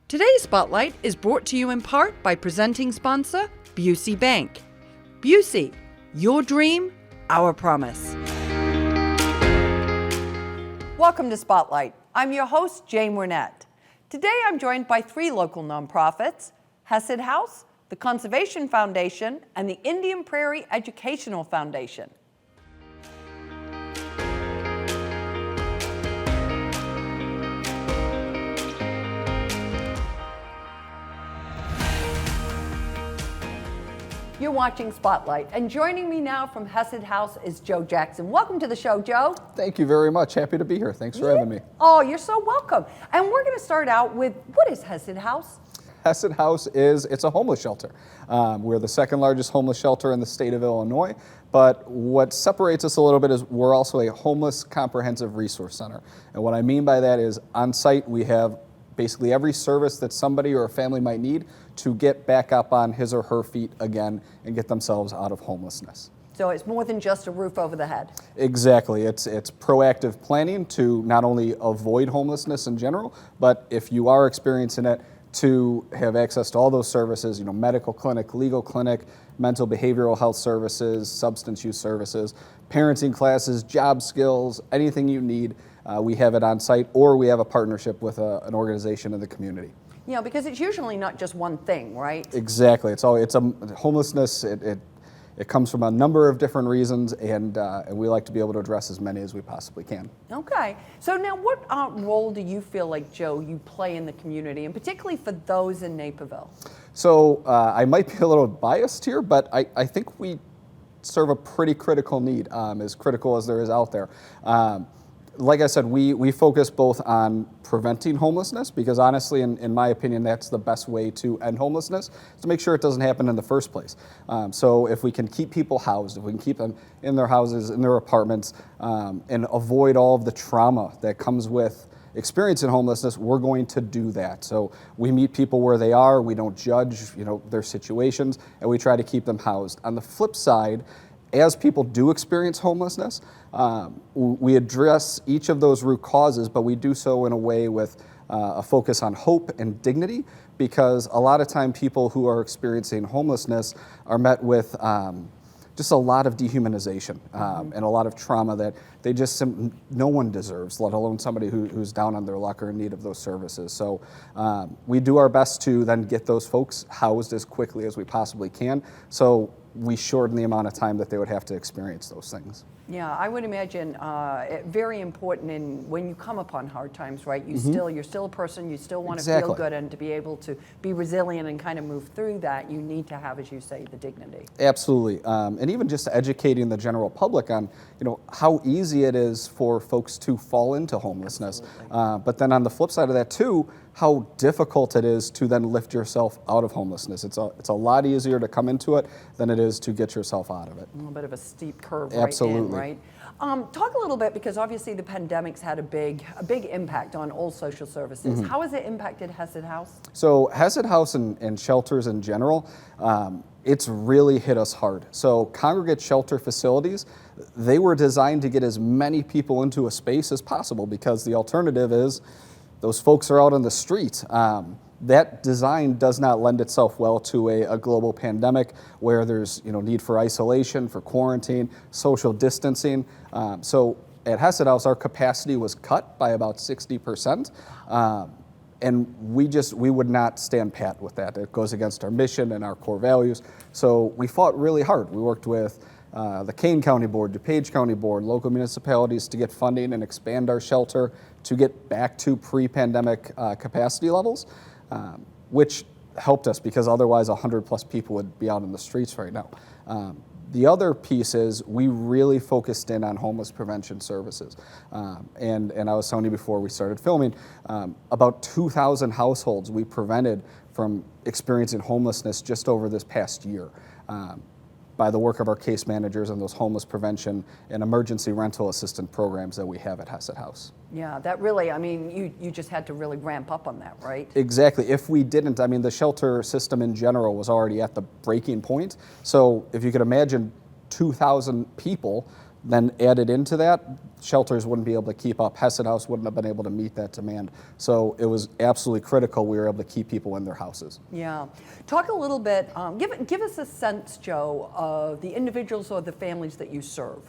Today's Spotlight is brought to you in part by presenting sponsor, Busey Bank. Busey, your dream, our promise. Welcome to Spotlight. I'm your host, Jane Wernette. Today I'm joined by three local nonprofits, Hesed House, the Conservation Foundation, and the Indian Prairie Educational Foundation. You're watching Spotlight, and joining me now from Hesed House is Joe Jackson. Welcome to the show, Joe. Thank you very much. Happy to be here. Thanks for having me. Oh, you're so welcome. And we're going to start out with, what is Hesed House? Hesed House it's a homeless shelter. We're the second largest homeless shelter in the state of Illinois, but what separates us a little bit is we're also a homeless comprehensive resource center. And what I mean by that is on site we have basically every service that somebody or a family might need to get back up on his or her feet again and get themselves out of homelessness. So it's more than just a roof over the head. Exactly. It's proactive planning to not only avoid homelessness in general, but if you are experiencing it, to have access to all those services, medical clinic, legal clinic, mental behavioral health services, substance use services, parenting classes, job skills, anything you need, we have it on site, or we have a partnership with an organization in the community. Because it's usually not just one thing, right? Exactly. Homelessness. It comes from a number of different reasons, and we like to be able to address as many as we possibly can. Okay. So now what role do you feel like, Joe, you play in the community, and particularly for those in Naperville? So I might be a little biased here, but I think we serve a pretty critical need, as critical as there is out there. Like I said, we focus both on preventing homelessness, because honestly, in my opinion, that's the best way to end homelessness, is to make sure it doesn't happen in the first place. So if we can keep people housed, if we can keep them in their houses, in their apartments, and avoid all of the trauma that comes with experiencing homelessness, we're going to do that. So we meet people where they are, we don't judge their situations, and we try to keep them housed. On the flip side, as people do experience homelessness, we address each of those root causes, but we do so in a way with a focus on hope and dignity, because a lot of time people who are experiencing homelessness are met with just a lot of dehumanization and a lot of trauma that they just no one deserves, let alone somebody who's down on their luck or in need of those services. So we do our best to then get those folks housed as quickly as we possibly can, so we shorten the amount of time that they would have to experience those things. Yeah, I would imagine very important when you come upon hard times, right? You're still a person, you still want to feel good, and to be able to be resilient and kind of move through that, you need to have, as you say, the dignity. Absolutely, and even just educating the general public on, how easy it is for folks to fall into homelessness. But then on the flip side of that too, how difficult it is to then lift yourself out of homelessness. It's a lot easier to come into it than it is to get yourself out of it. A little bit of a steep curve. Absolutely. Right? Talk a little bit, because obviously the pandemic's had a big impact on all social services. How has it impacted Hesed House? So Hesed House and shelters in general, it's really hit us hard. So congregate shelter facilities, they were designed to get as many people into a space as possible, because the alternative is those folks are out on the street. That design does not lend itself well to a global pandemic where there's need for isolation, for quarantine, social distancing. So at Hesed House, our capacity was cut by about 60%. And we would not stand pat with that. It goes against our mission and our core values. So we fought really hard. We worked with the Kane County Board, DuPage County Board, local municipalities to get funding and expand our shelter to get back to pre-pandemic capacity levels, which helped us, because otherwise 100+ people would be out in the streets right now. The other piece is we really focused in on homeless prevention services. And I was telling you before we started filming, about 2,000 households we prevented from experiencing homelessness just over this past year. By the work of our case managers and those homeless prevention and emergency rental assistance programs that we have at Hesed House. Yeah, that really, you just had to really ramp up on that, right? Exactly. If we didn't, the shelter system in general was already at the breaking point. So if you could imagine 2,000 people then added into that, shelters wouldn't be able to keep up. Hesed House wouldn't have been able to meet that demand. So it was absolutely critical we were able to keep people in their houses. Yeah. Talk a little bit, give us a sense, Joe, of the individuals or the families that you serve.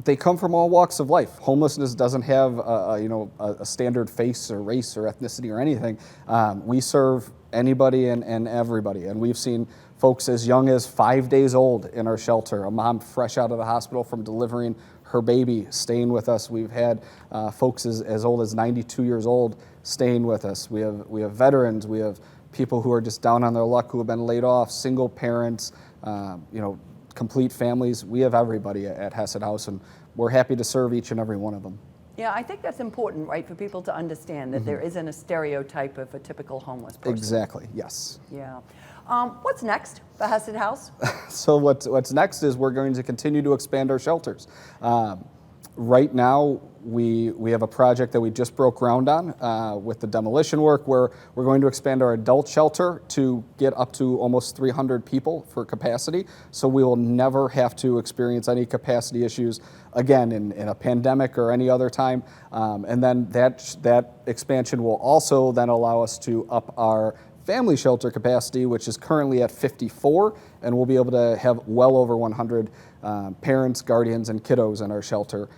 They come from all walks of life. Homelessness doesn't have a standard face or race or ethnicity or anything. We serve anybody and everybody, and we've seen folks as young as 5 days old in our shelter, a mom fresh out of the hospital from delivering her baby staying with us. We've had folks as old as 92 years old staying with us. We have veterans, we have people who are just down on their luck who have been laid off, single parents, complete families. We have everybody at Hesed House, and we're happy to serve each and every one of them. Yeah, I think that's important, right, for people to understand that there isn't a stereotype of a typical homeless person. Exactly, yes. Yeah. What's next for Hesed House? So what's next is we're going to continue to expand our shelters. Right now, we have a project that we just broke ground on with the demolition work, where we're going to expand our adult shelter to get up to almost 300 people for capacity. So we will never have to experience any capacity issues again in a pandemic or any other time. And then that expansion will also then allow us to up our family shelter capacity, which is currently at 54, and we'll be able to have well over 100 parents, guardians, and kiddos in our shelter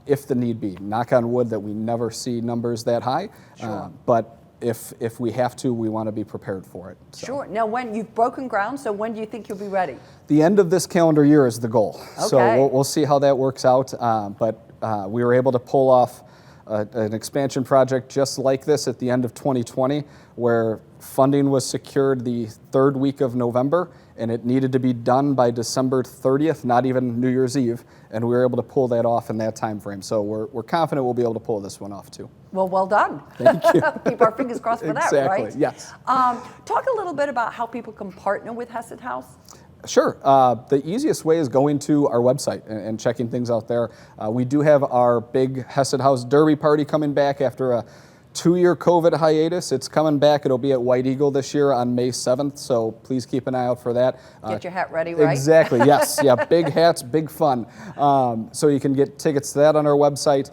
if the need be. Knock on wood that we never see numbers that high, Sure. but if we have to, we want to be prepared for it. So. Sure. Now, when you've broken ground, so when do you think you'll be ready? The end of this calendar year is the goal. Okay. So we'll see how that works out, but we were able to pull off an expansion project just like this at the end of 2020, where funding was secured the third week of November, and it needed to be done by December 30th, not even New Year's Eve, and we were able to pull that off in that time frame. So we're confident we'll be able to pull this one off too. Well done. Thank you. Keep our fingers crossed for that, right? Exactly, yes. Talk a little bit about how people can partner with Hesed House. Sure. The easiest way is going to our website and checking things out there. We do have our big Hesed House Derby party coming back after a 2-year COVID hiatus. It's coming back. It'll be at White Eagle this year on May 7th, so please keep an eye out for that. Get your hat ready, right? Exactly, yes. Yeah, big hats, big fun. So you can get tickets to that on our website.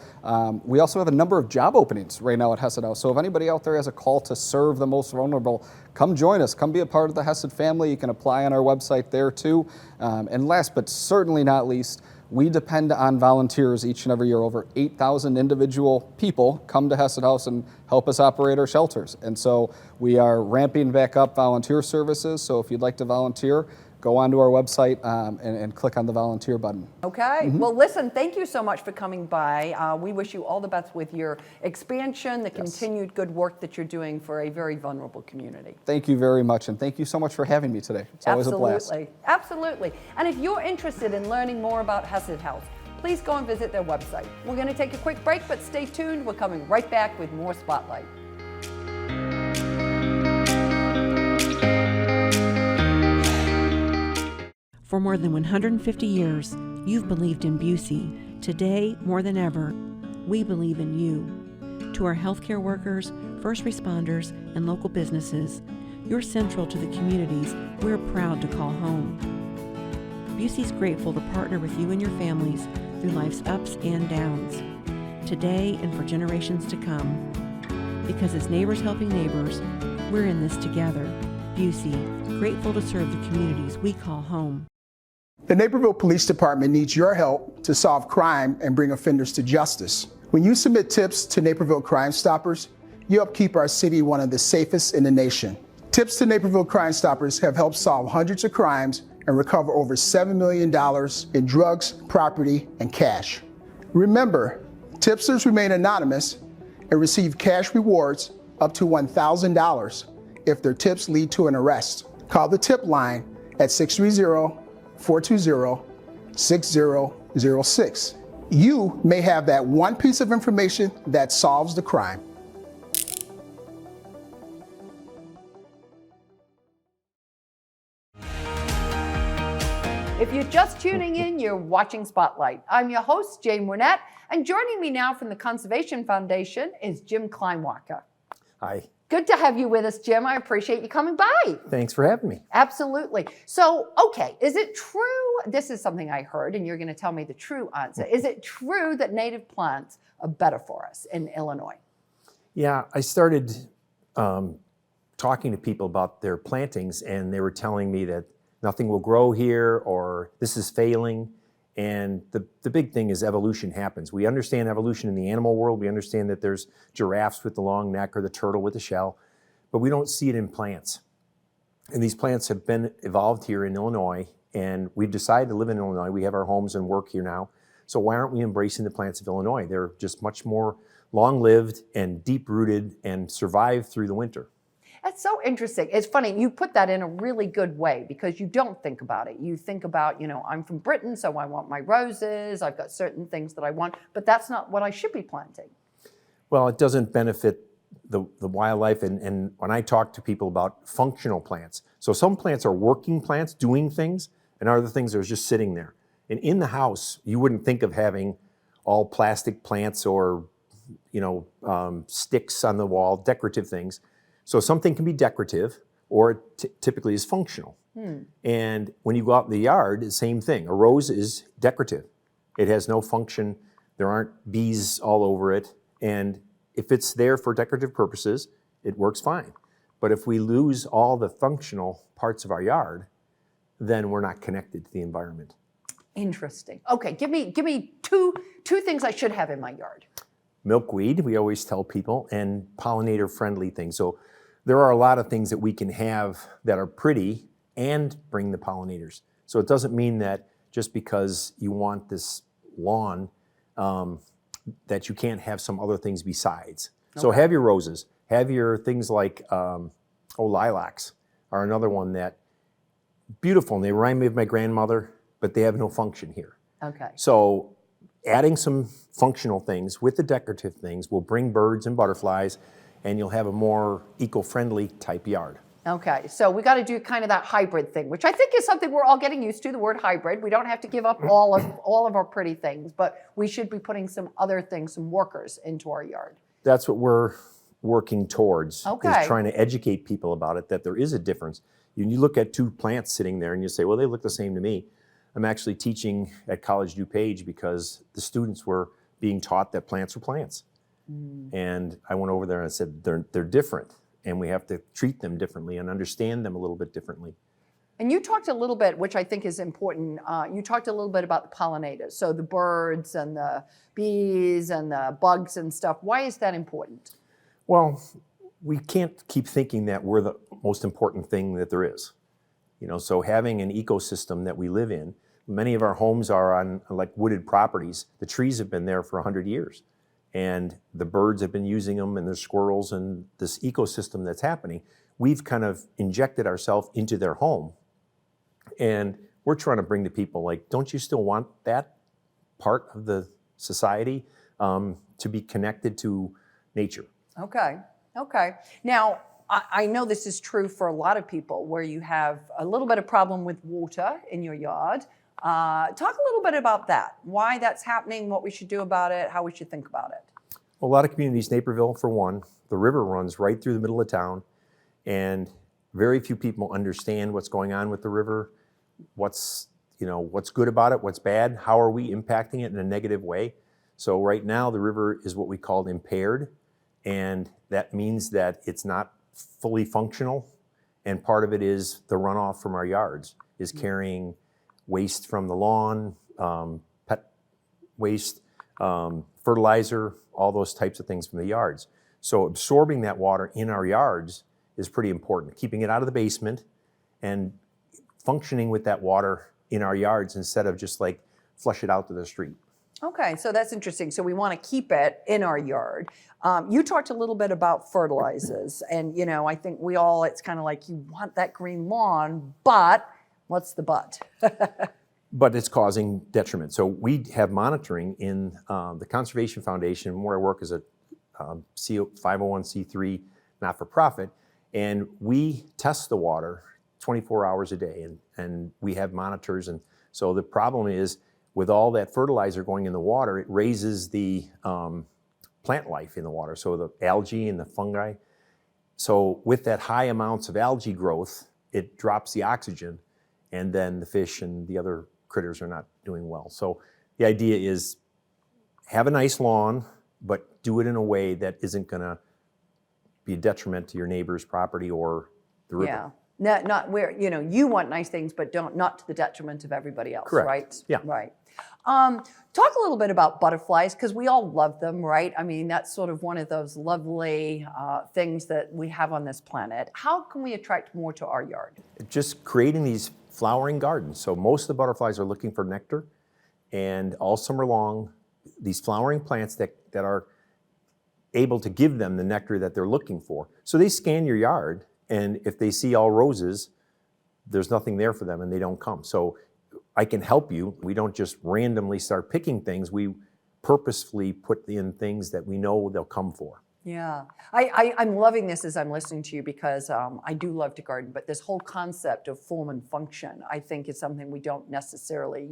We also have a number of job openings right now at Hesed House. So if anybody out there has a call to serve the most vulnerable, come join us. Come be a part of the Hesed family. You can apply on our website there too. And last but certainly not least, we depend on volunteers each and every year. Over 8,000 individual people come to Hesed House and help us operate our shelters. And so we are ramping back up volunteer services. So if you'd like to volunteer, go onto our website and click on the volunteer button. Okay. Well, listen, thank you so much for coming by. We wish you all the best with your expansion, the continued good work that you're doing for a very vulnerable community. Thank you very much, and thank you so much for having me today. It's always a blast. Absolutely. And if you're interested in learning more about Hesed House, please go and visit their website. We're going to take a quick break, but stay tuned. We're coming right back with more Spotlight. For more than 150 years, you've believed in Busey. Today, more than ever, we believe in you. To our healthcare workers, first responders, and local businesses, you're central to the communities we're proud to call home. Busey's grateful to partner with you and your families through life's ups and downs, today and for generations to come. Because as neighbors helping neighbors, we're in this together. Busey, grateful to serve the communities we call home. The Naperville Police Department needs your help to solve crime and bring offenders to justice. When you submit tips to Naperville Crime Stoppers, you help keep our city one of the safest in the nation. Tips to Naperville Crime Stoppers have helped solve hundreds of crimes and recover over $7 million in drugs, property, and cash. Remember, tipsters remain anonymous and receive cash rewards up to $1,000 if their tips lead to an arrest. Call the tip line at 630-420-6006. You may have that one piece of information that solves the crime. If you're just tuning in, you're watching Spotlight. I'm your host, Jane Wernette, and joining me now from the Conservation Foundation is Jim Kleinwachter. Hi. Good to have you with us, Jim. I appreciate you coming by. Thanks for having me. Absolutely. So, okay, is it true? This is something I heard, and you're going to tell me the true answer. Is it true that native plants are better for us in Illinois? Yeah, I started talking to people about their plantings, and they were telling me that nothing will grow here, or this is failing. And the big thing is evolution happens. We understand evolution in the animal world. We understand that there's giraffes with the long neck or the turtle with the shell, but we don't see it in plants. And these plants have been evolved here in Illinois, and we've decided to live in Illinois. We have our homes and work here now. So why aren't we embracing the plants of Illinois? They're just much more long-lived and deep-rooted and survive through the winter. That's so interesting. It's funny, you put that in a really good way because you don't think about it. You think about, I'm from Britain, so I want my roses. I've got certain things that I want, but that's not what I should be planting. Well, it doesn't benefit the wildlife. And when I talk to people about functional plants, so some plants are working plants, doing things, and other things are just sitting there. And in the house, you wouldn't think of having all plastic plants or, sticks on the wall, decorative things. So something can be decorative, or it typically is functional. And when you go out in the yard, the same thing. A rose is decorative. It has no function. There aren't bees all over it. And if it's there for decorative purposes, it works fine. But if we lose all the functional parts of our yard, then we're not connected to the environment. Interesting. Okay, give me two things I should have in my yard. Milkweed, we always tell people, and pollinator-friendly things. So there are a lot of things that we can have that are pretty and bring the pollinators. So it doesn't mean that just because you want this lawn that you can't have some other things besides. Okay. So have your roses, have your things like, lilacs are another one that, beautiful, and they remind me of my grandmother, but they have no function here. Okay. So adding some functional things with the decorative things will bring birds and butterflies, and you'll have a more eco-friendly type yard. Okay, so we got to do kind of that hybrid thing, which I think is something we're all getting used to, the word hybrid. We don't have to give up all of our pretty things, but we should be putting some other things, some workers into our yard. That's what we're working towards, okay. Is trying to educate people about it, that there is a difference. You look at two plants sitting there and you say, well, they look the same to me. I'm actually teaching at College DuPage because the students were being taught that plants are plants. And I went over there and I said, they're different, and we have to treat them differently and understand them a little bit differently. And you talked a little bit, which I think is important, you talked a little bit about the pollinators, so the birds and the bees and the bugs and stuff. Why is that important? Well, we can't keep thinking that we're the most important thing that there is. So having an ecosystem that we live in, many of our homes are on like wooded properties. The trees have been there for 100 years. And the birds have been using them, and there's squirrels, and this ecosystem that's happening. We've kind of injected ourselves into their home. And we're trying to bring to people, like, don't you still want that part of the society to be connected to nature? Okay. Now, I know this is true for a lot of people where you have a little bit of problem with water in your yard. Talk a little bit about that, why that's happening, what we should do about it, how we should think about it. Well, a lot of communities, Naperville for one, the river runs right through the middle of town, and very few people understand what's going on with the river, what's good about it, what's bad, how are we impacting it in a negative way. So right now the river is what we call impaired, and that means that it's not fully functional, and part of it is the runoff from our yards is carrying waste from the lawn, pet waste, fertilizer, all those types of things from the yards. So absorbing that water in our yards is pretty important, keeping it out of the basement and functioning with that water in our yards instead of just like flush it out to the street. Okay, so that's interesting. So we want to keep it in our yard. You talked a little bit about fertilizers, and I think it's kind of like you want that green lawn, but what's the but? But it's causing detriment. So we have monitoring in the Conservation Foundation, where I work as a 501c3 not-for-profit, and we test the water 24 hours a day, and we have monitors. And so the problem is, with all that fertilizer going in the water, it raises the plant life in the water. So the algae and the fungi, So with that high amounts of algae growth, it drops the oxygen, and then the fish and the other critters are not doing well. So the idea is have a nice lawn, but do it in a way that isn't going to be a detriment to your neighbor's property or the river. Yeah. Not where, you want nice things, but not to the detriment of everybody else, Correct. right? Yeah. Right. Talk a little bit about butterflies, because we all love them, right? I mean, that's sort of one of those lovely things that we have on this planet. How can we attract more to our yard? Just creating these flowering gardens. So most of the butterflies are looking for nectar, and all summer long, these flowering plants that are able to give them the nectar that they're looking for. So they scan your yard, and if they see all roses, there's nothing there for them and they don't come. So I can help you. We don't just randomly start picking things. We purposefully put in things that we know they'll come for. Yeah, I'm loving this as I'm listening to you, because I do love to garden, but this whole concept of form and function, I think, is something we don't necessarily,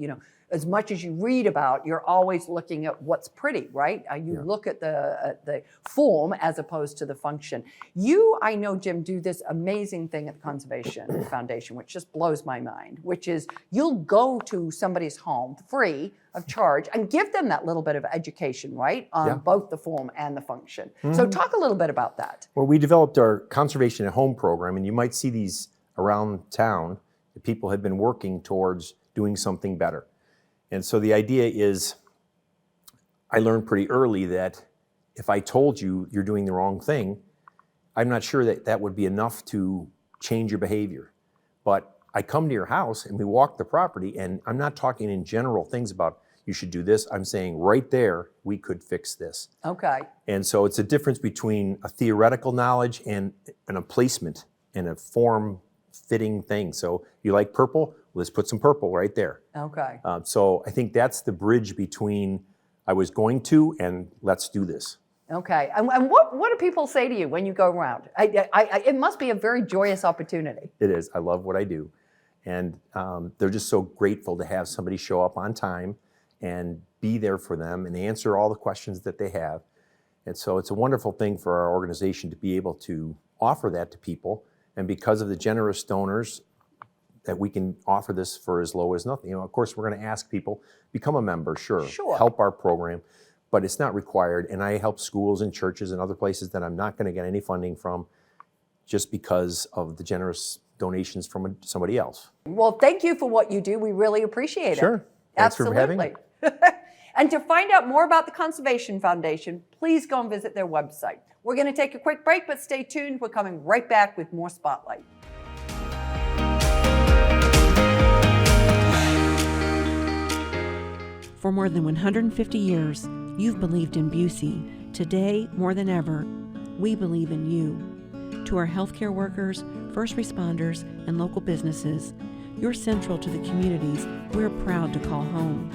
as much as you read about, you're always looking at what's pretty, right? You look at the form as opposed to the function. You, I know, Jim, do this amazing thing at the Conservation Foundation, which just blows my mind, which is you'll go to somebody's home free of charge and give them that little bit of education, right? On both the form and the function. So talk a little bit about that. Well, we developed our Conservation at Home program, and you might see these around town. People have been working towards doing something better. And so the idea is, I learned pretty early that if I told you you're doing the wrong thing, I'm not sure that that would be enough to change your behavior. But I come to your house and we walk the property, and I'm not talking in general things about you should do this. I'm saying right there, we could fix this. Okay. And so it's a difference between a theoretical knowledge and a placement and a form-fitting thing. So you like purple? Let's put some purple right there. Okay. So I think that's the bridge between I was going to and let's do this. Okay. And what do people say to you when you go around? It must be a very joyous opportunity. It is. I love what I do. And they're just so grateful to have somebody show up on time and be there for them and answer all the questions that they have. And so it's a wonderful thing for our organization to be able to offer that to people. And because of the generous donors, that we can offer this for as low as nothing. Of course, we're going to ask people, become a member, sure. Help our program, but it's not required. And I help schools and churches and other places that I'm not going to get any funding from just because of the generous donations from somebody else. Well, thank you for what you do. We really appreciate it. Sure. Thanks for having me. And to find out more about the Conservation Foundation, please go and visit their website. We're going to take a quick break, but stay tuned. We're coming right back with more Spotlight. For more than 150 years, you've believed in Busey. Today, more than ever, we believe in you. To our healthcare workers, first responders, and local businesses, you're central to the communities we're proud to call home.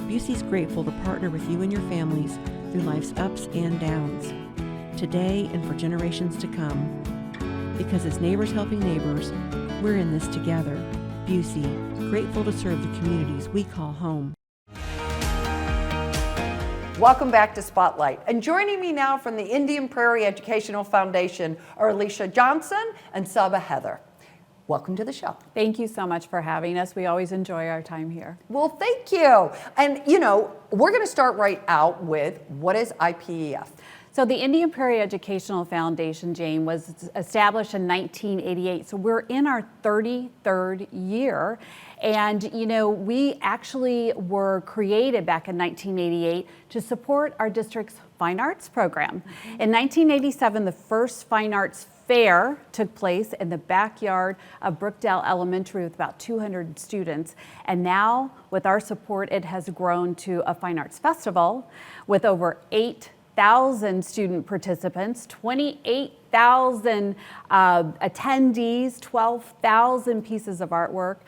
Busey's grateful to partner with you and your families through life's ups and downs, today and for generations to come. Because as neighbors helping neighbors, we're in this together. Busey, grateful to serve the communities we call home. Welcome back to Spotlight. And joining me now from the Indian Prairie Educational Foundation are Elisha Johnson and Saba Haider. Welcome to the show. Thank you so much for having us. We always enjoy our time here. Well, thank you. And, we're going to start right out with, what is IPEF? So the Indian Prairie Educational Foundation, Jane, was established in 1988. So we're in our 33rd year. And, we actually were created back in 1988 to support our district's fine arts program. In 1987, the first fine arts fair took place in the backyard of Brookdale Elementary with about 200 students. And now, with our support, it has grown to a fine arts festival with over 8,000 student participants, 28,000 attendees, 12,000 pieces of artwork.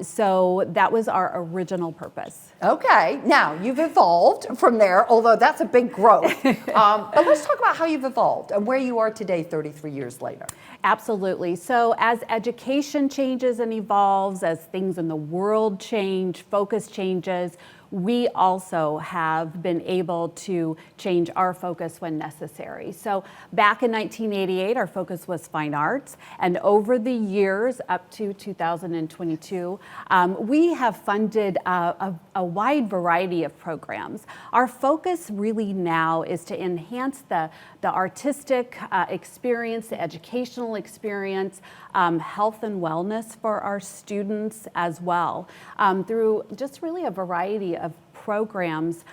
So that was our original purpose. Okay, now you've evolved from there, although that's a big growth. But let's talk about how you've evolved and where you are today, 33 years later. Absolutely. So as education changes and evolves, as things in the world change, focus changes, we also have been able to change our focus when necessary. So back in 1988, our focus was fine arts, and over the years up to 2022, we have funded a wide variety of programs. Our focus really now is to enhance the artistic experience, the educational experience, health and wellness for our students as well, through just really a variety of programs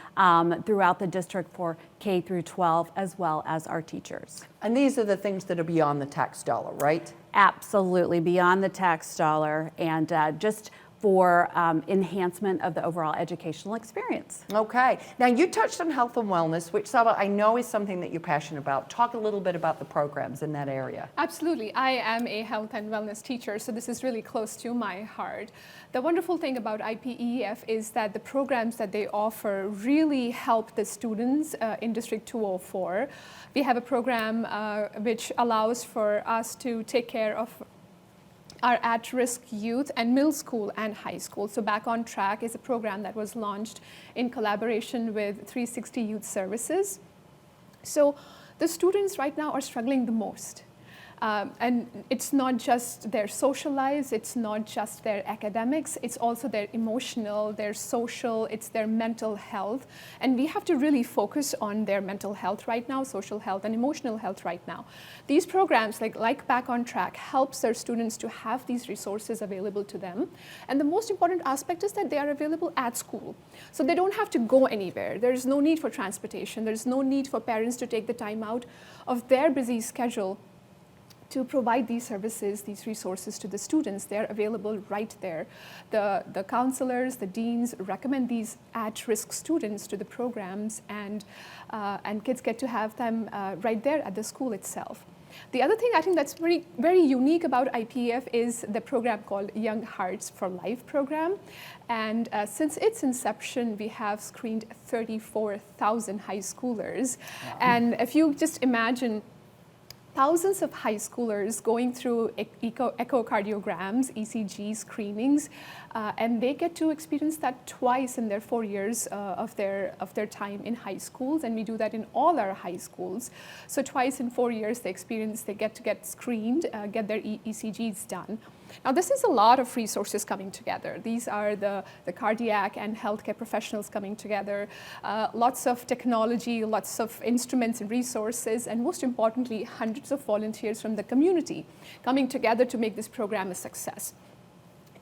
throughout the district for K through 12, as well as our teachers. And these are the things that are beyond the tax dollar, right? Absolutely, beyond the tax dollar, and just for enhancement of the overall educational experience. Okay. Now, you touched on health and wellness, which, Saba, I know is something that you're passionate about. Talk a little bit about the programs in that area. Absolutely. I am a health and wellness teacher, so this is really close to my heart. The wonderful thing about IPEF is that the programs that they offer really help the students in District 204. We have a program which allows for us to take care of our at-risk youth and middle school and high school. So Back on Track is a program that was launched in collaboration with 360 Youth Services. So the students right now are struggling the most. And it's not just their social lives, it's not just their academics, it's also their emotional, their social, it's their mental health. And we have to really focus on their mental health right now, social health and emotional health right now. These programs like Back on Track helps their students to have these resources available to them. And the most important aspect is that they are available at school. So they don't have to go anywhere. There's no need for transportation. There's no need for parents to take the time out of their busy schedule to provide these services, these resources to the students. They're available right there. The counselors, the deans recommend these at-risk students to the programs, and kids get to have them right there at the school itself. The other thing I think that's very unique about IPEF is the program called Young Hearts for Life program. And since its inception, we have screened 34,000 high schoolers. Wow. And if you just imagine thousands of high schoolers going through echocardiograms, ECG screenings, and they get to experience that twice in their 4 years of their time in high schools, and we do that in all our high schools. So twice in 4 years they get to get screened, get their ECGs done. Now this is a lot of resources coming together. These are the cardiac and healthcare professionals coming together, lots of technology, lots of instruments and resources, and most importantly, hundreds of volunteers from the community coming together to make this program a success.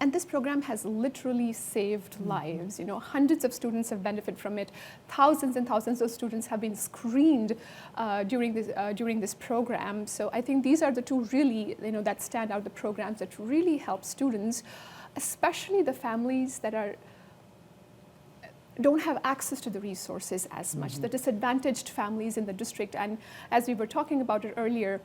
And this program has literally saved lives. You know, hundreds of students have benefited from it. Thousands and thousands of students have been screened during this program. So I think these are the two really, that stand out, the programs that really help students, especially the families that don't have access to the resources as much, the disadvantaged families in the district. And as we were talking about it earlier,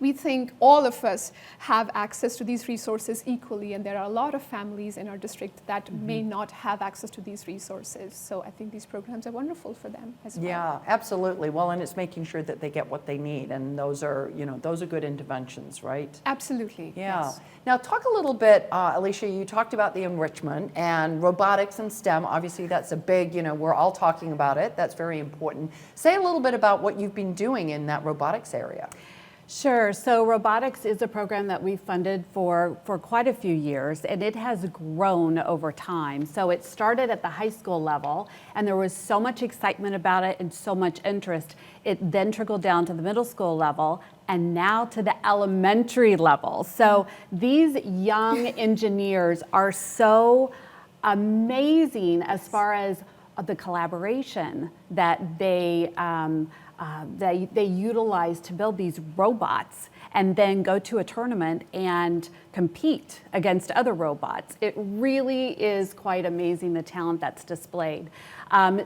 we think all of us have access to these resources equally, and there are a lot of families in our district that may not have access to these resources. So I think these programs are wonderful for them as well. Yeah, absolutely. Well, and it's making sure that they get what they need, and those are good interventions, right? Absolutely. Yeah. Yes. Now, talk a little bit, Elisha, you talked about the enrichment and robotics and STEM. Obviously, that's a big, we're all talking about it. That's very important. Say a little bit about what you've been doing in that robotics area. Sure. So robotics is a program that we've funded for quite a few years, and it has grown over time. So it started at the high school level, and there was so much excitement about it and so much interest. It then trickled down to the middle school level and now to the elementary level. So these young engineers are so amazing as far as the collaboration that they utilize to build these robots and then go to a tournament and compete against other robots. It really is quite amazing, the talent that's displayed.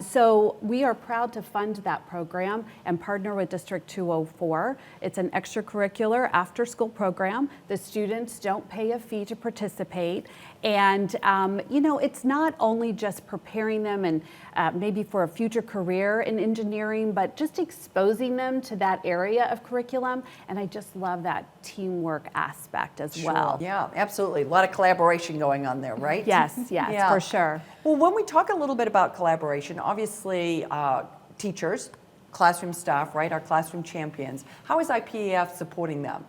So we are proud to fund that program and partner with District 204. It's an extracurricular after-school program. The students don't pay a fee to participate. And, it's not only just preparing them and maybe for a future career in engineering, but just exposing them to that area of curriculum. And I just love have that teamwork aspect as well. Yeah, absolutely. A lot of collaboration going on there, right? Yes, Yeah. for sure. Well, when we talk a little bit about collaboration, obviously teachers, classroom staff, right, our classroom champions, how is IPEF supporting them?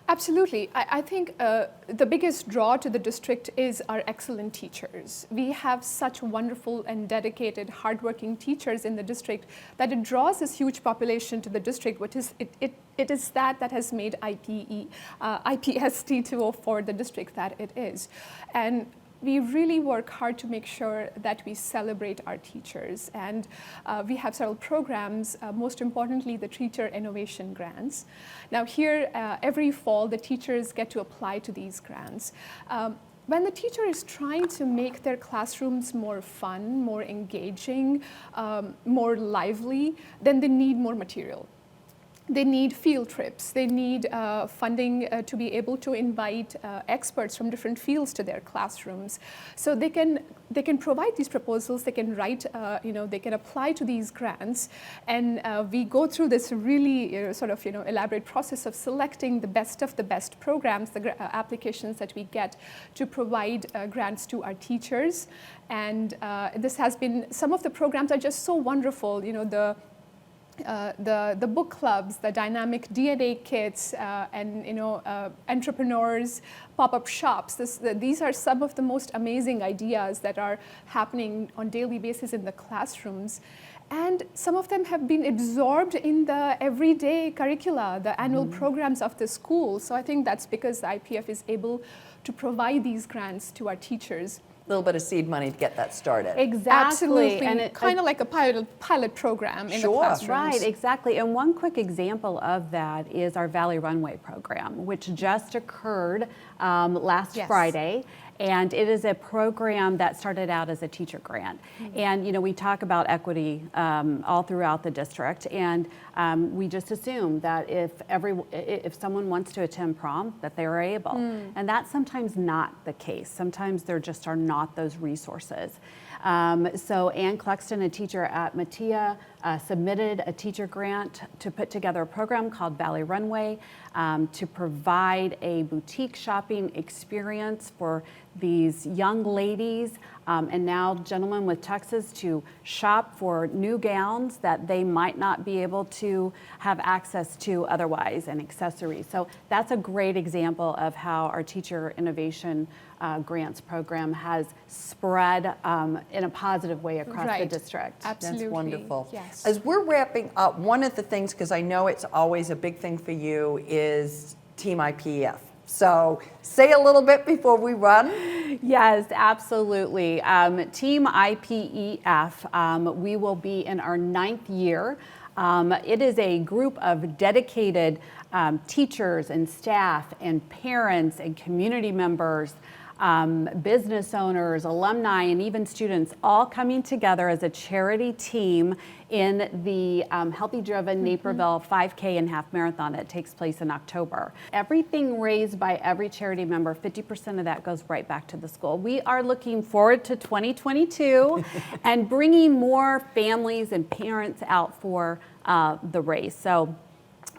Absolutely. I think the biggest draw to the district is our excellent teachers. We have such wonderful and dedicated, hardworking teachers in the district that it draws this huge population to the district, which is it is that has made IPS T204 the district that it is. And we really work hard to make sure that we celebrate our teachers. And we have several programs, most importantly, the Teacher Innovation Grants. Now here, every fall, the teachers get to apply to these grants. When the teacher is trying to make their classrooms more fun, more engaging, more lively, then they need more material. They need field trips. They need funding to be able to invite experts from different fields to their classrooms. So they can provide these proposals. They can write, they can apply to these grants, and we go through this really elaborate process of selecting the best of the best programs, the applications that we get to provide grants to our teachers. And this has been, some of the programs are just so wonderful. The book clubs, the dynamic DNA kits, and entrepreneurs, pop-up shops. These are some of the most amazing ideas that are happening on a daily basis in the classrooms. And some of them have been absorbed in the everyday curricula, the annual programs of the school. So I think that's because the IPEF is able to provide these grants to our teachers. A little bit of seed money to get that started. Exactly. Absolutely, and it kind of like a pilot program in the classrooms. Right, exactly. And one quick example of that is our Valley Runway program, which just occurred last Friday. And it is a program that started out as a teacher grant. And we talk about equity all throughout the district, and we just assume that if someone wants to attend prom, that they are able. And that's sometimes not the case. Sometimes there just are not those resources. So Ann Cluxton, a teacher at Mattia, submitted a teacher grant to put together a program called Valley Runway to provide a boutique shopping experience for these young ladies and now gentlemen with tuxes to shop for new gowns that they might not be able to have access to otherwise, and accessories. So that's a great example of how our Teacher Innovation Grants program has spread in a positive way across the district. Absolutely. That's wonderful. Yes. As we're wrapping up, one of the things, because I know it's always a big thing for you, is Team IPEF. So say a little bit before we run. Yes, absolutely. Team IPEF, we will be in our 9th year. It is a group of dedicated teachers and staff and parents and community members, business owners, alumni, and even students all coming together as a charity team in the Healthy Driven Naperville 5K and half marathon that takes place in October. Everything raised by every charity member, 50% of that goes right back to the school. We are looking forward to 2022 and bringing more families and parents out for the race. So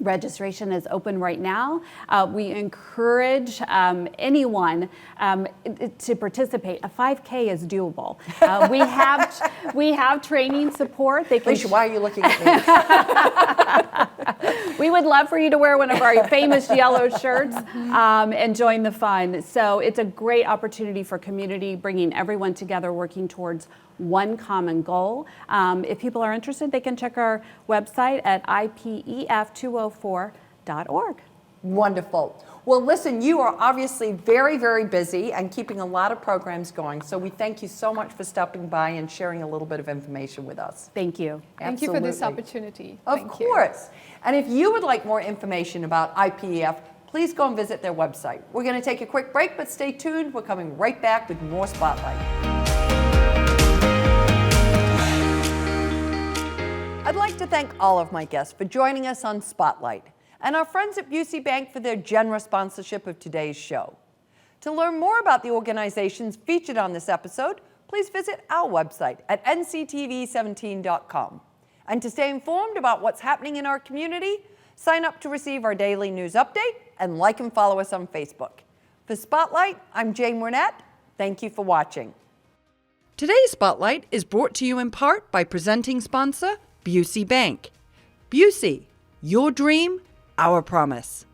registration is open right now. We encourage anyone to participate. A 5K is doable. We have training support. Alicia, why are you looking at me? We would love for you to wear one of our famous yellow shirts and join the fun. So it's a great opportunity for community, bringing everyone together, working towards one common goal. If people are interested, they can check our website at IPEF204.org. Wonderful. Well, listen, you are obviously very, very busy and keeping a lot of programs going. So we thank you so much for stopping by and sharing a little bit of information with us. Thank you. Thank you for this opportunity. Of course. And if you would like more information about IPEF, please go and visit their website. We're going to take a quick break, but stay tuned. We're coming right back with more Spotlight. I'd like to thank all of my guests for joining us on Spotlight, and our friends at Busey Bank for their generous sponsorship of today's show. To learn more about the organizations featured on this episode, please visit our website at nctv17.com. And to stay informed about what's happening in our community, Sign up to receive our daily news update and like and follow us on Facebook. For Spotlight, I'm Jane Wernette. Thank you for watching. Today's Spotlight is brought to you in part by presenting sponsor, Busey Bank. Busey, your dream, our promise.